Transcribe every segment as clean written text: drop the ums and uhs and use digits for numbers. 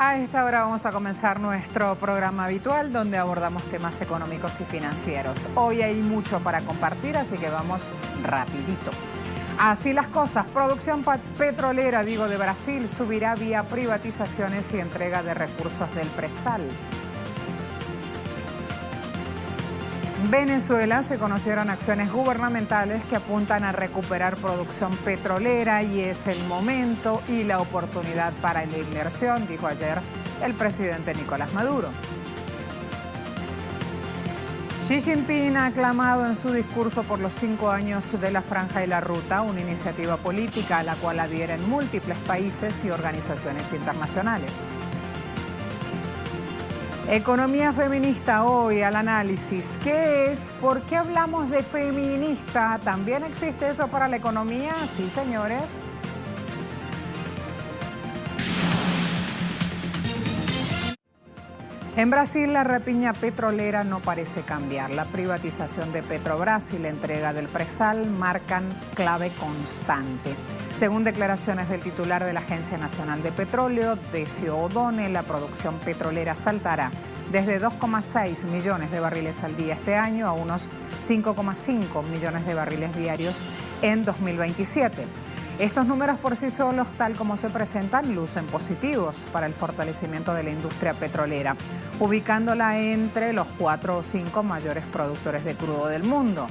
A esta hora vamos a comenzar nuestro programa habitual donde abordamos temas económicos y financieros. Hoy hay mucho para compartir, así que vamos rapidito. Así las cosas, producción petrolera, de Brasil, subirá vía privatizaciones y entrega de recursos del presal. Venezuela, se conocieron acciones gubernamentales que apuntan a recuperar producción petrolera y es el momento y la oportunidad para la inversión, dijo ayer el presidente Nicolás Maduro. Xi Jinping ha aclamado en su discurso por los 5 años de la Franja y la Ruta, una iniciativa política a la cual adhieren múltiples países y organizaciones internacionales. Economía feminista hoy al análisis. ¿Qué es? ¿Por qué hablamos de feminista? ¿También existe eso para la economía? Sí, señores. En Brasil, la rapiña petrolera no parece cambiar. La privatización de Petrobras y la entrega del presal marcan clave constante. Según declaraciones del titular de la Agencia Nacional de Petróleo, Decio O'Donnell, la producción petrolera saltará desde 2,6 millones de barriles al día este año a unos 5,5 millones de barriles diarios en 2027. Estos números por sí solos, tal como se presentan, lucen positivos para el fortalecimiento de la industria petrolera, ubicándola entre los 4 o 5 mayores productores de crudo del mundo.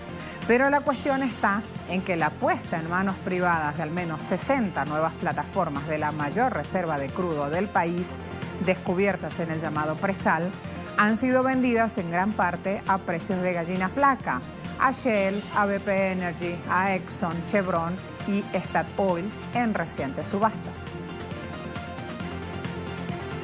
Pero la cuestión está en que la puesta en manos privadas de al menos 60 nuevas plataformas de la mayor reserva de crudo del país, descubiertas en el llamado presal, han sido vendidas en gran parte a precios de gallina flaca, a Shell, a BP Energy, a Exxon, Chevron y Statoil en recientes subastas.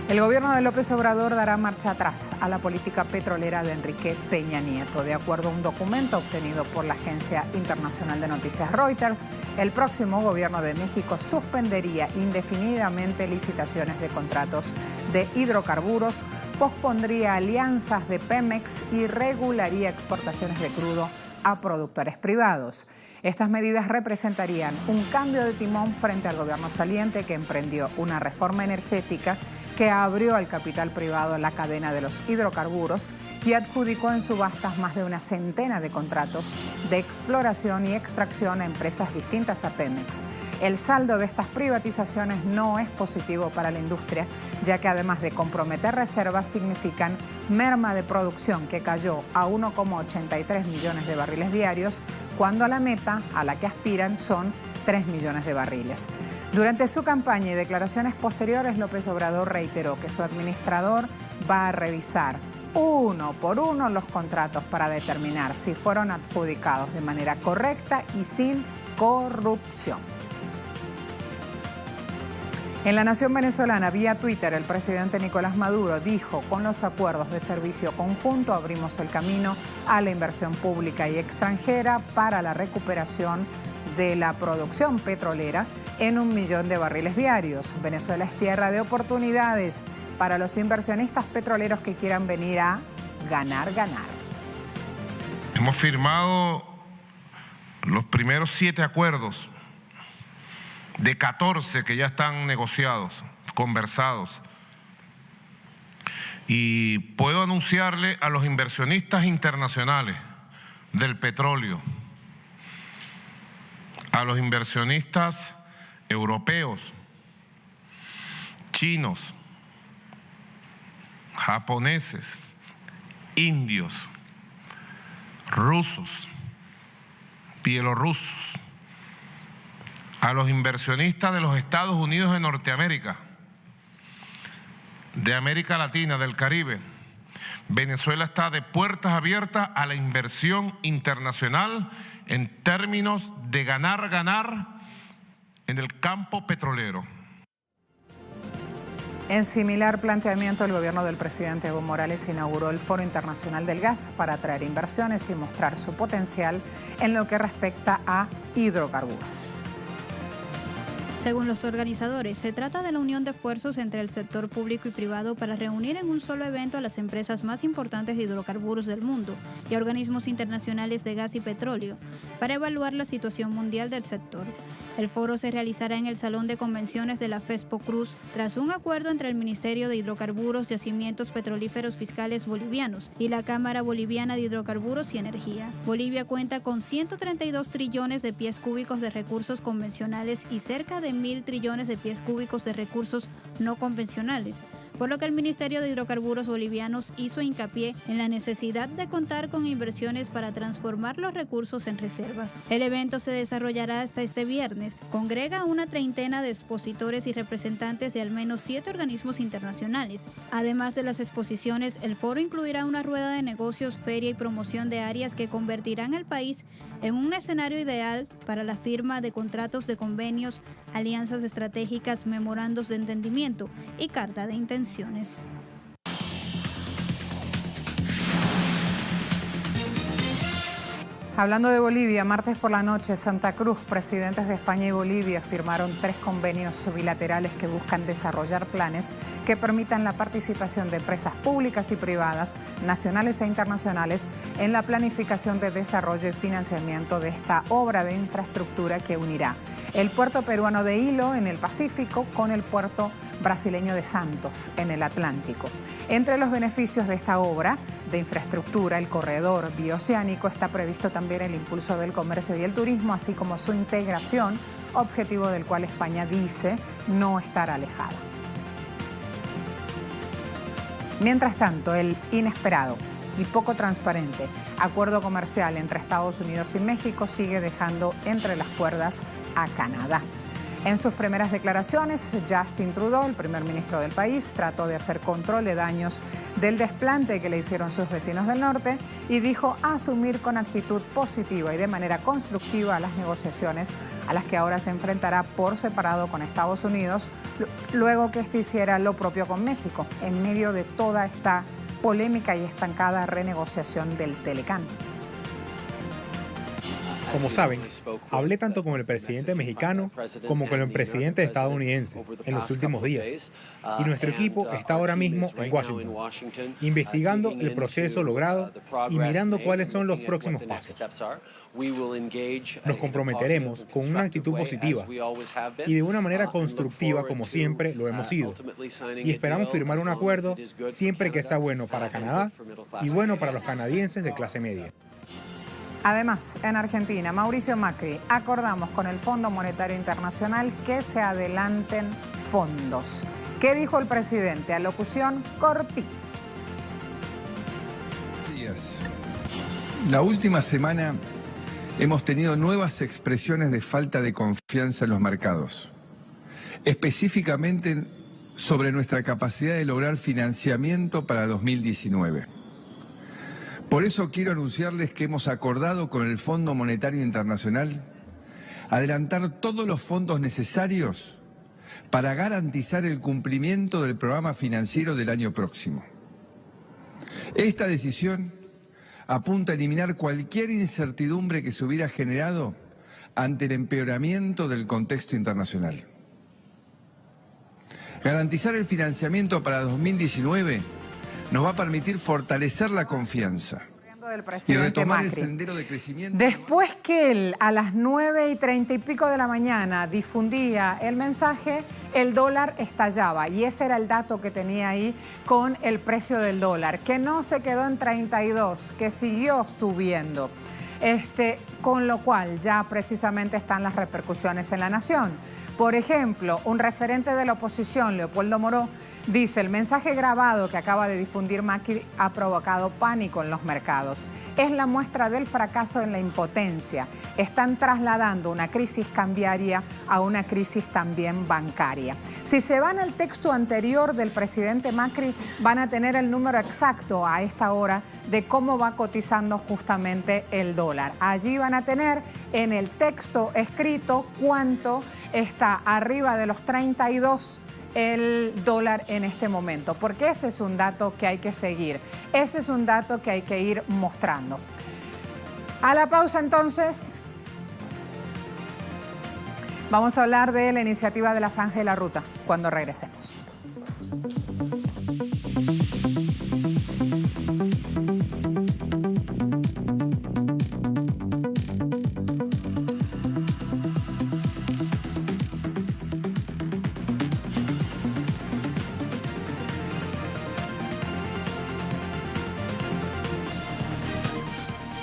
El gobierno de López Obrador dará marcha atrás a la política petrolera de Enrique Peña Nieto. De acuerdo a un documento obtenido por la agencia internacional de noticias Reuters, el próximo gobierno de México suspendería indefinidamente licitaciones de contratos de hidrocarburos, pospondría alianzas de Pemex y regularía exportaciones de crudo a productores privados. Estas medidas representarían un cambio de timón frente al gobierno saliente que emprendió una reforma energética que abrió al capital privado la cadena de los hidrocarburos y adjudicó en subastas más de una centena de contratos de exploración y extracción a empresas distintas a Pemex. El saldo de estas privatizaciones no es positivo para la industria, ya que además de comprometer reservas, significan merma de producción que cayó a 1,83 millones de barriles diarios, cuando la meta a la que aspiran son 3 millones de barriles. Durante su campaña y declaraciones posteriores, López Obrador reiteró que su administrador va a revisar uno por uno los contratos para determinar si fueron adjudicados de manera correcta y sin corrupción. En la nación venezolana, vía Twitter, el presidente Nicolás Maduro dijo: con los acuerdos de servicio conjunto abrimos el camino a la inversión pública y extranjera para la recuperación de la producción petrolera en 1 millón de barriles diarios. Venezuela es tierra de oportunidades para los inversionistas petroleros que quieran venir a ganar. Hemos firmado los primeros 7 acuerdos de 14 que ya están negociados, conversados. Y puedo anunciarle a los inversionistas internacionales del petróleo, a los inversionistas europeos, chinos, japoneses, indios, rusos, bielorrusos, a los inversionistas de los Estados Unidos de Norteamérica, de América Latina, del Caribe. Venezuela está de puertas abiertas a la inversión internacional en términos de ganar en el campo petrolero. En similar planteamiento, el gobierno del presidente Evo Morales inauguró el Foro Internacional del Gas para atraer inversiones y mostrar su potencial en lo que respecta a hidrocarburos. Según los organizadores, se trata de la unión de esfuerzos entre el sector público y privado para reunir en un solo evento a las empresas más importantes de hidrocarburos del mundo y a organismos internacionales de gas y petróleo para evaluar la situación mundial del sector. El foro se realizará en el Salón de Convenciones de la FESPO Cruz tras un acuerdo entre el Ministerio de Hidrocarburos, Yacimientos Petrolíferos Fiscales Bolivianos y la Cámara Boliviana de Hidrocarburos y Energía. Bolivia cuenta con 132 trillones de pies cúbicos de recursos convencionales y cerca de 1.000 trillones de pies cúbicos de recursos no convencionales, por lo que el Ministerio de Hidrocarburos Bolivianos hizo hincapié en la necesidad de contar con inversiones para transformar los recursos en reservas. El evento se desarrollará hasta este viernes. Congrega a una treintena de expositores y representantes de al menos 7 organismos internacionales. Además de las exposiciones, el foro incluirá una rueda de negocios, feria y promoción de áreas que convertirán al país en un escenario ideal para la firma de contratos de convenios, alianzas estratégicas, memorandos de entendimiento y carta de intenciones. Hablando de Bolivia, martes por la noche, Santa Cruz, presidentes de España y Bolivia firmaron 3 convenios bilaterales que buscan desarrollar planes que permitan la participación de empresas públicas y privadas, nacionales e internacionales, en la planificación de desarrollo y financiamiento de esta obra de infraestructura que unirá el puerto peruano de Ilo en el Pacífico con el puerto brasileño de Santos en el Atlántico. Entre los beneficios de esta obra de infraestructura, el corredor bioceánico, está previsto también el impulso del comercio y el turismo, así como su integración, objetivo del cual España dice no estar alejada. Mientras tanto, el inesperado y poco transparente acuerdo comercial entre Estados Unidos y México sigue dejando entre las cuerdas a Canadá. En sus primeras declaraciones, Justin Trudeau, el primer ministro del país, trató de hacer control de daños del desplante que le hicieron sus vecinos del norte y dijo asumir con actitud positiva y de manera constructiva las negociaciones a las que ahora se enfrentará por separado con Estados Unidos, luego que este hiciera lo propio con México, en medio de toda esta polémica y estancada renegociación del Telecán. Como saben, hablé tanto con el presidente mexicano como con el presidente estadounidense en los últimos días, y nuestro equipo está ahora mismo en Washington, investigando el proceso logrado y mirando cuáles son los próximos pasos. Nos comprometeremos con una actitud positiva y de una manera constructiva como siempre lo hemos sido, y esperamos firmar un acuerdo siempre que sea bueno para Canadá y bueno para los canadienses de clase media. Además, en Argentina, Mauricio Macri, acordamos con el Fondo Monetario Internacional que se adelanten fondos. ¿Qué dijo el presidente? Alocución cortita. La última semana hemos tenido nuevas expresiones de falta de confianza en los mercados, específicamente sobre nuestra capacidad de lograr financiamiento para 2019. Por eso quiero anunciarles que hemos acordado con el Fondo Monetario Internacional adelantar todos los fondos necesarios para garantizar el cumplimiento del programa financiero del año próximo. Esta decisión apunta a eliminar cualquier incertidumbre que se hubiera generado ante el empeoramiento del contexto internacional. Garantizar el financiamiento para 2019 nos va a permitir fortalecer la confianza y retomar el sendero de crecimiento. Después que él a las 9:30 y pico de la mañana difundía el mensaje, el dólar estallaba, y ese era el dato que tenía ahí con el precio del dólar, que no se quedó en 32, que siguió subiendo. Con lo cual ya precisamente están las repercusiones en la nación. Por ejemplo, un referente de la oposición, Leopoldo Moró, dice: el mensaje grabado que acaba de difundir Macri ha provocado pánico en los mercados. Es la muestra del fracaso en la impotencia. Están trasladando una crisis cambiaria a una crisis también bancaria. Si se van al texto anterior del presidente Macri, van a tener el número exacto a esta hora de cómo va cotizando justamente el dólar. Allí van a tener en el texto escrito cuánto está arriba de los 32 el dólar en este momento, porque ese es un dato que hay que seguir, ese es un dato que hay que ir mostrando. A la pausa entonces. Vamos a hablar de la iniciativa de la Franja y la Ruta cuando regresemos.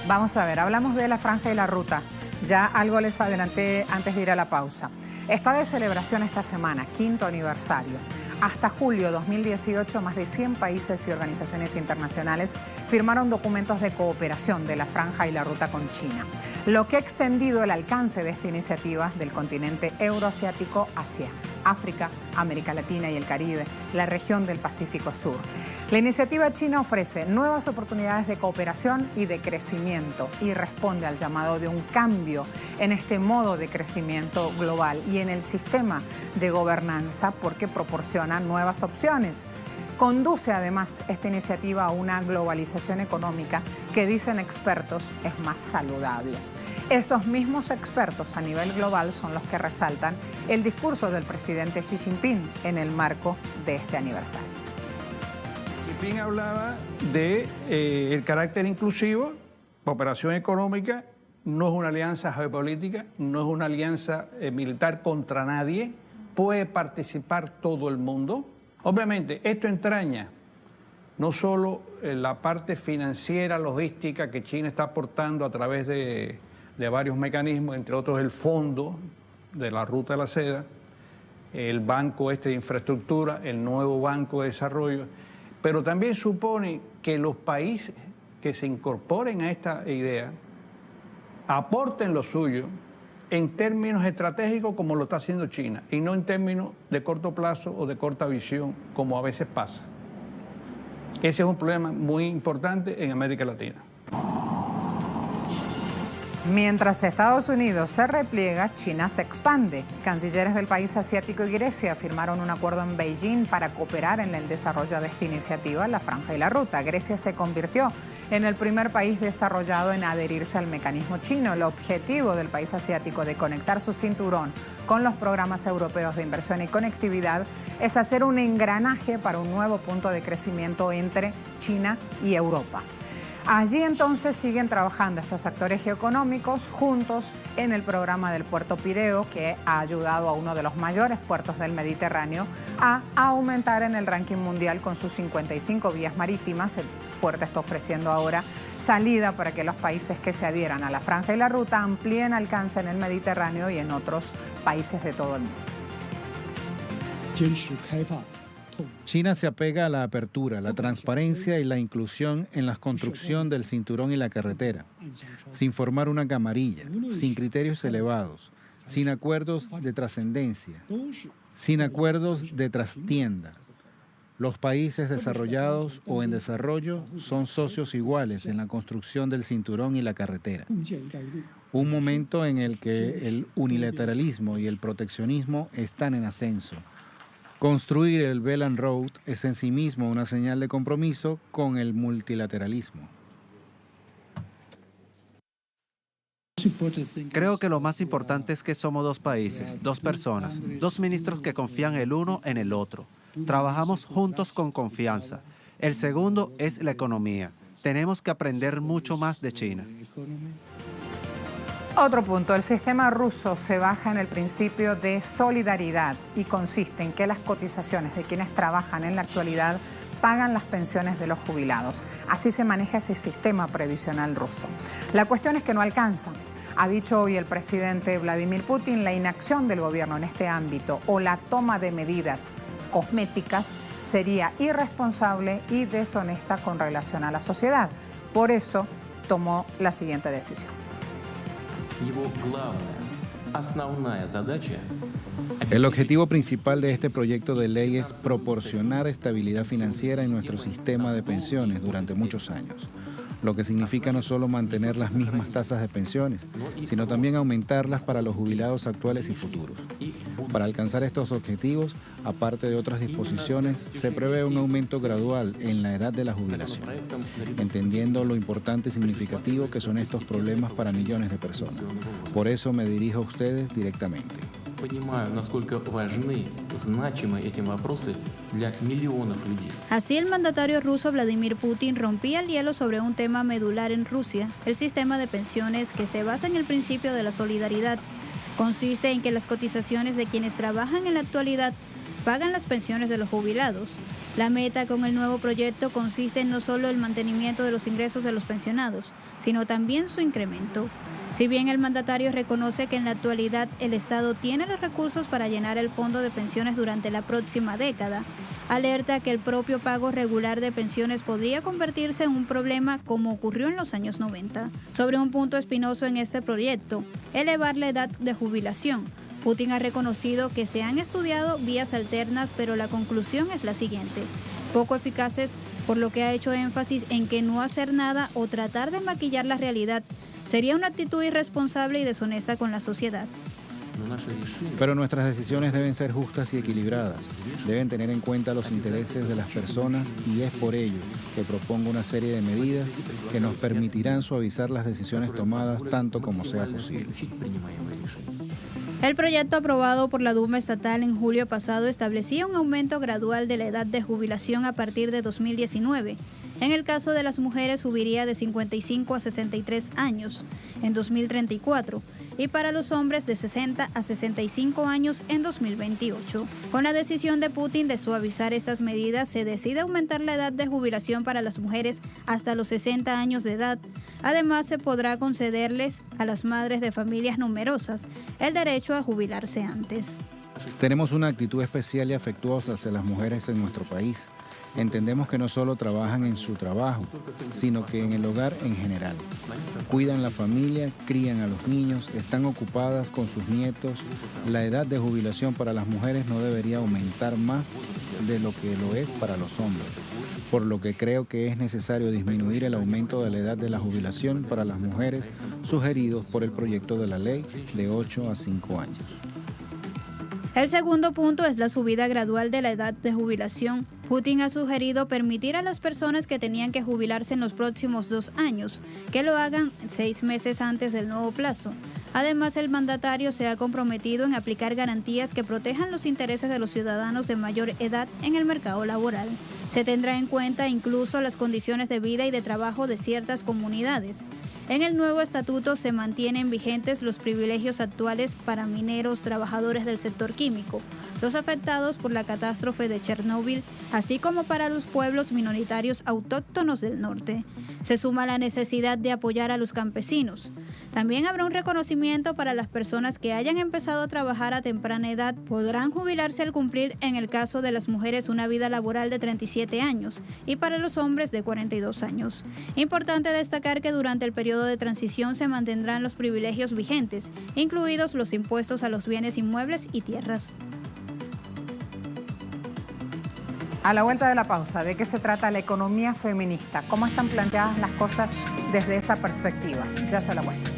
Vamos a ver, hablamos de la Franja y la Ruta. Ya algo les adelanté antes de ir a la pausa. Está de celebración esta semana, 5º aniversario. Hasta julio 2018, más de 100 países y organizaciones internacionales firmaron documentos de cooperación de la Franja y la Ruta con China, lo que ha extendido el alcance de esta iniciativa del continente euroasiático hacia África, América Latina y el Caribe, la región del Pacífico Sur. La iniciativa china ofrece nuevas oportunidades de cooperación y de crecimiento y responde al llamado de un cambio en este modo de crecimiento global y en el sistema de gobernanza porque proporciona nuevas opciones. Conduce además esta iniciativa a una globalización económica que dicen expertos es más saludable. Esos mismos expertos a nivel global son los que resaltan el discurso del presidente Xi Jinping en el marco de este aniversario. Jinping hablaba de el carácter inclusivo, cooperación económica, no es una alianza geopolítica, no es una alianza militar contra nadie, puede participar todo el mundo. Obviamente, esto entraña no solo la parte financiera, logística que China está aportando a través de varios mecanismos, entre otros el fondo de la Ruta de la Seda, el Banco de Infraestructura, el nuevo Banco de Desarrollo, pero también supone que los países que se incorporen a esta idea aporten lo suyo en términos estratégicos como lo está haciendo China y no en términos de corto plazo o de corta visión como a veces pasa. Ese es un problema muy importante en América Latina. Mientras Estados Unidos se repliega, China se expande. Cancilleres del país asiático y Grecia firmaron un acuerdo en Beijing para cooperar en el desarrollo de esta iniciativa, la Franja y la Ruta. Grecia se convirtió en el primer país desarrollado en adherirse al mecanismo chino. El objetivo del país asiático de conectar su cinturón con los programas europeos de inversión y conectividad es hacer un engranaje para un nuevo punto de crecimiento entre China y Europa. Allí entonces siguen trabajando estos actores geoeconómicos juntos en el programa del Puerto Pireo, que ha ayudado a uno de los mayores puertos del Mediterráneo a aumentar en el ranking mundial con sus 55 vías marítimas. El puerto está ofreciendo ahora salida para que los países que se adhieran a la Franja y la Ruta amplíen alcance en el Mediterráneo y en otros países de todo el mundo. China se apega a la apertura, la transparencia y la inclusión en la construcción del cinturón y la carretera, sin formar una camarilla, sin criterios elevados, sin acuerdos de trascendencia, sin acuerdos de trastienda. Los países desarrollados o en desarrollo son socios iguales en la construcción del cinturón y la carretera. Un momento en el que el unilateralismo y el proteccionismo están en ascenso. Construir el Belt and Road es en sí mismo una señal de compromiso con el multilateralismo. Creo que lo más importante es que somos dos países, dos personas, dos ministros que confían el uno en el otro. Trabajamos juntos con confianza. El segundo es la economía. Tenemos que aprender mucho más de China. Otro punto, el sistema ruso se basa en el principio de solidaridad y consiste en que las cotizaciones de quienes trabajan en la actualidad pagan las pensiones de los jubilados. Así se maneja ese sistema previsional ruso. La cuestión es que no alcanza. Ha dicho hoy el presidente Vladimir Putin, la inacción del gobierno en este ámbito o la toma de medidas cosméticas sería irresponsable y deshonesta con relación a la sociedad. Por eso tomó la siguiente decisión. El objetivo principal de este proyecto de ley es proporcionar estabilidad financiera en nuestro sistema de pensiones durante muchos años, lo que significa no solo mantener las mismas tasas de pensiones, sino también aumentarlas para los jubilados actuales y futuros. Para alcanzar estos objetivos, aparte de otras disposiciones, se prevé un aumento gradual en la edad de la jubilación, entendiendo lo importante y significativo que son estos problemas para millones de personas. Por eso me dirijo a ustedes directamente. Así, el mandatario ruso Vladimir Putin rompía el hielo sobre un tema medular en Rusia, el sistema de pensiones que se basa en el principio de la solidaridad. Consiste en que las cotizaciones de quienes trabajan en la actualidad pagan las pensiones de los jubilados. La meta con el nuevo proyecto consiste en no solo el mantenimiento de los ingresos de los pensionados, sino también su incremento. Si bien el mandatario reconoce que en la actualidad el Estado tiene los recursos para llenar el fondo de pensiones durante la próxima década, alerta que el propio pago regular de pensiones podría convertirse en un problema como ocurrió en los años 90. Sobre un punto espinoso en este proyecto, elevar la edad de jubilación. Putin ha reconocido que se han estudiado vías alternas, pero la conclusión es la siguiente: poco eficaces, por lo que ha hecho énfasis en que no hacer nada o tratar de maquillar la realidad sería una actitud irresponsable y deshonesta con la sociedad. Pero nuestras decisiones deben ser justas y equilibradas. Deben tener en cuenta los intereses de las personas y es por ello que propongo una serie de medidas que nos permitirán suavizar las decisiones tomadas tanto como sea posible. El proyecto aprobado por la Duma estatal en julio pasado establecía un aumento gradual de la edad de jubilación a partir de 2019. En el caso de las mujeres subiría de 55 a 63 años en 2034 y para los hombres de 60 a 65 años en 2028. Con la decisión de Putin de suavizar estas medidas, se decide aumentar la edad de jubilación para las mujeres hasta los 60 años de edad. Además, se podrá concederles a las madres de familias numerosas el derecho a jubilarse antes. Tenemos una actitud especial y afectuosa hacia las mujeres en nuestro país. Entendemos que no solo trabajan en su trabajo, sino que en el hogar en general. Cuidan la familia, crían a los niños, están ocupadas con sus nietos. La edad de jubilación para las mujeres no debería aumentar más de lo que lo es para los hombres, por lo que creo que es necesario disminuir el aumento de la edad de la jubilación para las mujeres sugeridos por el proyecto de la ley de 8 a 5 años. El segundo punto es la subida gradual de la edad de jubilación. Putin ha sugerido permitir a las personas que tenían que jubilarse en los próximos 2 años que lo hagan 6 meses antes del nuevo plazo. Además, el mandatario se ha comprometido en aplicar garantías que protejan los intereses de los ciudadanos de mayor edad en el mercado laboral. Se tendrá en cuenta incluso las condiciones de vida y de trabajo de ciertas comunidades. En el nuevo estatuto se mantienen vigentes los privilegios actuales para mineros, trabajadores del sector químico, los afectados por la catástrofe de Chernóbil, así como para los pueblos minoritarios autóctonos del norte. Se suma la necesidad de apoyar a los campesinos. También habrá un reconocimiento para las personas que hayan empezado a trabajar a temprana edad. Podrán jubilarse al cumplir, en el caso de las mujeres, una vida laboral de 37 años y para los hombres de 42 años. Importante destacar que durante el periodo de transición se mantendrán los privilegios vigentes, incluidos los impuestos a los bienes inmuebles y tierras. A la vuelta de la pausa, ¿de qué se trata la economía feminista? ¿Cómo están planteadas las cosas desde esa perspectiva? Ya se la vuelta.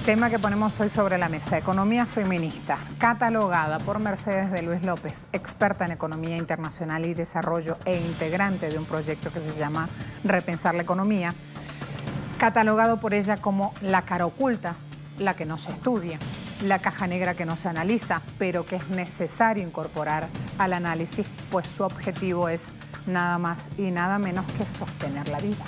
Tema que ponemos hoy sobre la mesa, economía feminista, catalogada por Mercedes de Luis López, experta en economía internacional y desarrollo e integrante de un proyecto que se llama Repensar la Economía, catalogado por ella como la cara oculta, la que no se estudia, la caja negra que no se analiza, pero que es necesario incorporar al análisis, pues su objetivo es nada más y nada menos que sostener la vida.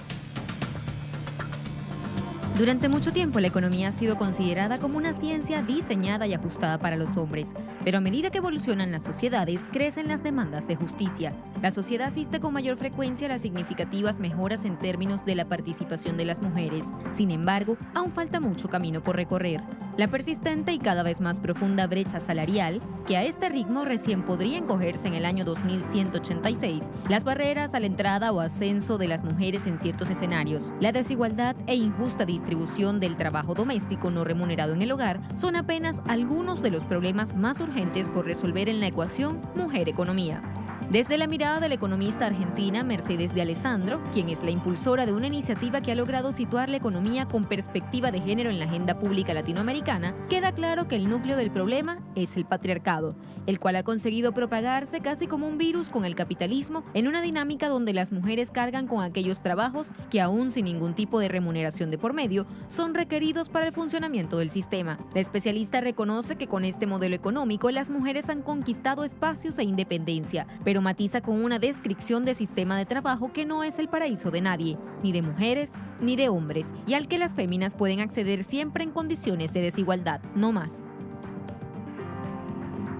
Durante mucho tiempo la economía ha sido considerada como una ciencia diseñada y ajustada para los hombres, pero a medida que evolucionan las sociedades, crecen las demandas de justicia. La sociedad asiste con mayor frecuencia a las significativas mejoras en términos de la participación de las mujeres. Sin embargo, aún falta mucho camino por recorrer. La persistente y cada vez más profunda brecha salarial, que a este ritmo recién podría encogerse en el año 2186, las barreras a la entrada o ascenso de las mujeres en ciertos escenarios, la desigualdad e injusta distribución del trabajo doméstico no remunerado en el hogar son apenas algunos de los problemas más urgentes por resolver en la ecuación mujer-economía. Desde la mirada de la economista argentina Mercedes de Alessandro, quien es la impulsora de una iniciativa que ha logrado situar la economía con perspectiva de género en la agenda pública latinoamericana, queda claro que el núcleo del problema es el patriarcado, el cual ha conseguido propagarse casi como un virus con el capitalismo en una dinámica donde las mujeres cargan con aquellos trabajos que aún sin ningún tipo de remuneración de por medio son requeridos para el funcionamiento del sistema. La especialista reconoce que con este modelo económico las mujeres han conquistado espacios e independencia, pero matiza con una descripción de sistema de trabajo que no es el paraíso de nadie, ni de mujeres ni de hombres, y al que las féminas pueden acceder siempre en condiciones de desigualdad, no más.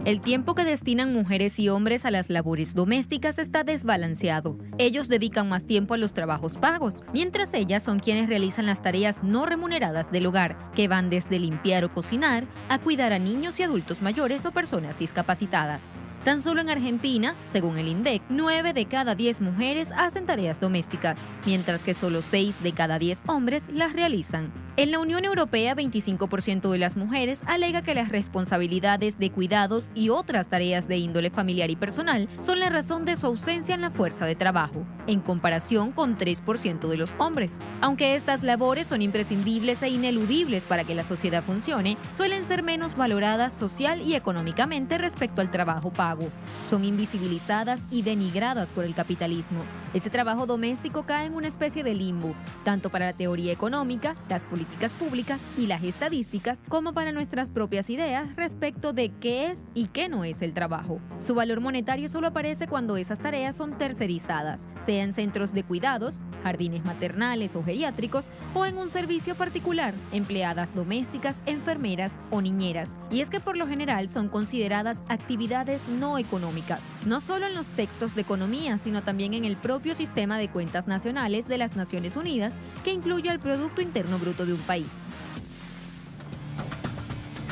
El tiempo que destinan mujeres y hombres a las labores domésticas está desbalanceado. Ellos dedican más tiempo a los trabajos pagos, mientras ellas son quienes realizan las tareas no remuneradas del hogar, que van desde limpiar o cocinar a cuidar a niños y adultos mayores o personas discapacitadas. Tan solo en Argentina, según el INDEC, 9 de cada 10 mujeres hacen tareas domésticas, mientras que solo 6 de cada 10 hombres las realizan. En la Unión Europea, 25% de las mujeres alega que las responsabilidades de cuidados y otras tareas de índole familiar y personal son la razón de su ausencia en la fuerza de trabajo, en comparación con 3% de los hombres. Aunque estas labores son imprescindibles e ineludibles para que la sociedad funcione, suelen ser menos valoradas social y económicamente respecto al trabajo pago. Son invisibilizadas y denigradas por el capitalismo. Ese trabajo doméstico cae en una especie de limbo, tanto para la teoría económica, las políticas públicas y las estadísticas, como para nuestras propias ideas respecto de qué es y qué no es el trabajo. Su valor monetario solo aparece cuando esas tareas son tercerizadas, sea en centros de cuidados, jardines maternales o geriátricos, o en un servicio particular, empleadas domésticas, enfermeras o niñeras. Y es que por lo general son consideradas actividades no económicas, no solo en los textos de economía, sino también en el propio sistema de cuentas nacionales de las Naciones Unidas, que incluye el Producto Interno Bruto de un país.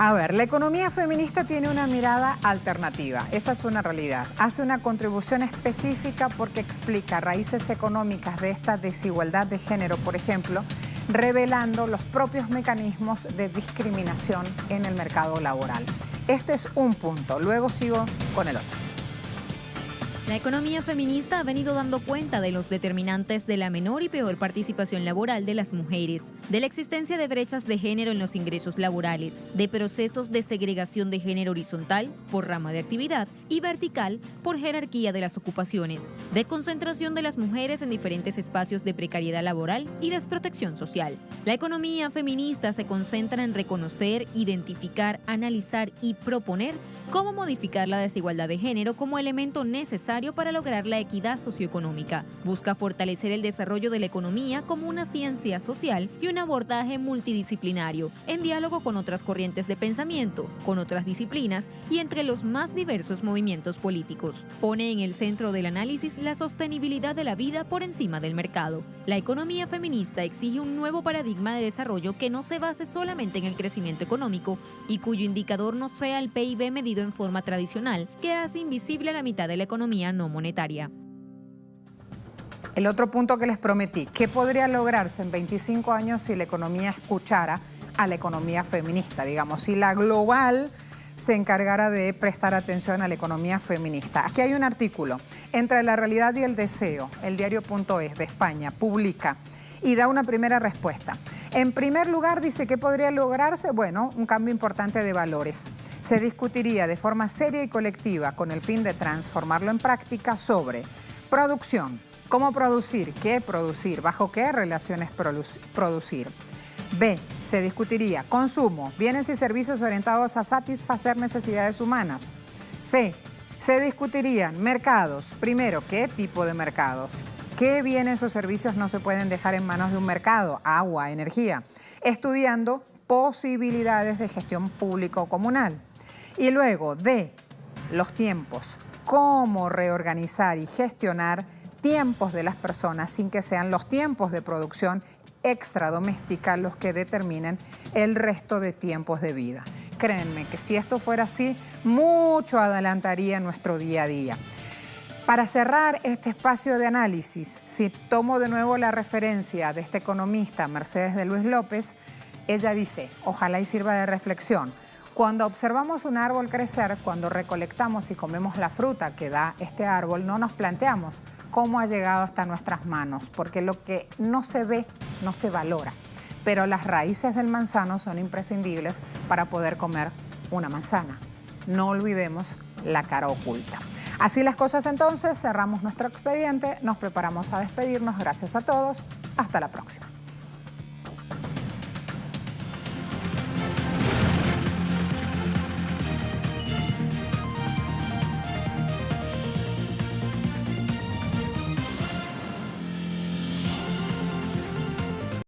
A ver, la economía feminista tiene una mirada alternativa, esa es una realidad. Hace una contribución específica porque explica raíces económicas de esta desigualdad de género, por ejemplo, revelando los propios mecanismos de discriminación en el mercado laboral. Este es un punto, luego sigo con el otro. La economía feminista ha venido dando cuenta de los determinantes de la menor y peor participación laboral de las mujeres, de la existencia de brechas de género en los ingresos laborales, de procesos de segregación de género horizontal por rama de actividad y vertical por jerarquía de las ocupaciones, de concentración de las mujeres en diferentes espacios de precariedad laboral y desprotección social. La economía feminista se concentra en reconocer, identificar, analizar y proponer cómo modificar la desigualdad de género como elemento necesario para lograr la equidad socioeconómica. Busca fortalecer el desarrollo de la economía como una ciencia social y un abordaje multidisciplinario, en diálogo con otras corrientes de pensamiento, con otras disciplinas y entre los más diversos movimientos políticos. Pone en el centro del análisis la sostenibilidad de la vida por encima del mercado. La economía feminista exige un nuevo paradigma de desarrollo que no se base solamente en el crecimiento económico y cuyo indicador no sea el PIB medido en forma tradicional, que hace invisible a la mitad de la economía no monetaria. El otro punto que les prometí, ¿qué podría lograrse en 25 años si la economía escuchara a la economía feminista? Digamos, si la global se encargara de prestar atención a la economía feminista. Aquí hay un artículo, Entre la realidad y el deseo, el diario.es de España, publica y da una primera respuesta. En primer lugar, dice que podría lograrse, bueno, un cambio importante de valores. Se discutiría de forma seria y colectiva con el fin de transformarlo en práctica sobre producción, cómo producir, qué producir, bajo qué relaciones producir. B, se discutiría consumo, bienes y servicios orientados a satisfacer necesidades humanas. C, se discutirían mercados. Primero, ¿qué tipo de mercados? ¿Qué bienes o servicios no se pueden dejar en manos de un mercado? Agua, energía. Estudiando posibilidades de gestión público-comunal. Y luego, D, los tiempos. Cómo reorganizar y gestionar tiempos de las personas sin que sean los tiempos de producción extradoméstica los que determinen el resto de tiempos de vida. Créanme que si esto fuera así, mucho adelantaría nuestro día a día. Para cerrar este espacio de análisis, si tomo de nuevo la referencia de este economista, Mercedes de Luis López, ella dice, ojalá y sirva de reflexión, cuando observamos un árbol crecer, cuando recolectamos y comemos la fruta que da este árbol, no nos planteamos cómo ha llegado hasta nuestras manos, porque lo que no se ve no se valora. Pero las raíces del manzano son imprescindibles para poder comer una manzana. No olvidemos la cara oculta. Así las cosas entonces, cerramos nuestro expediente, nos preparamos a despedirnos. Gracias a todos, hasta la próxima.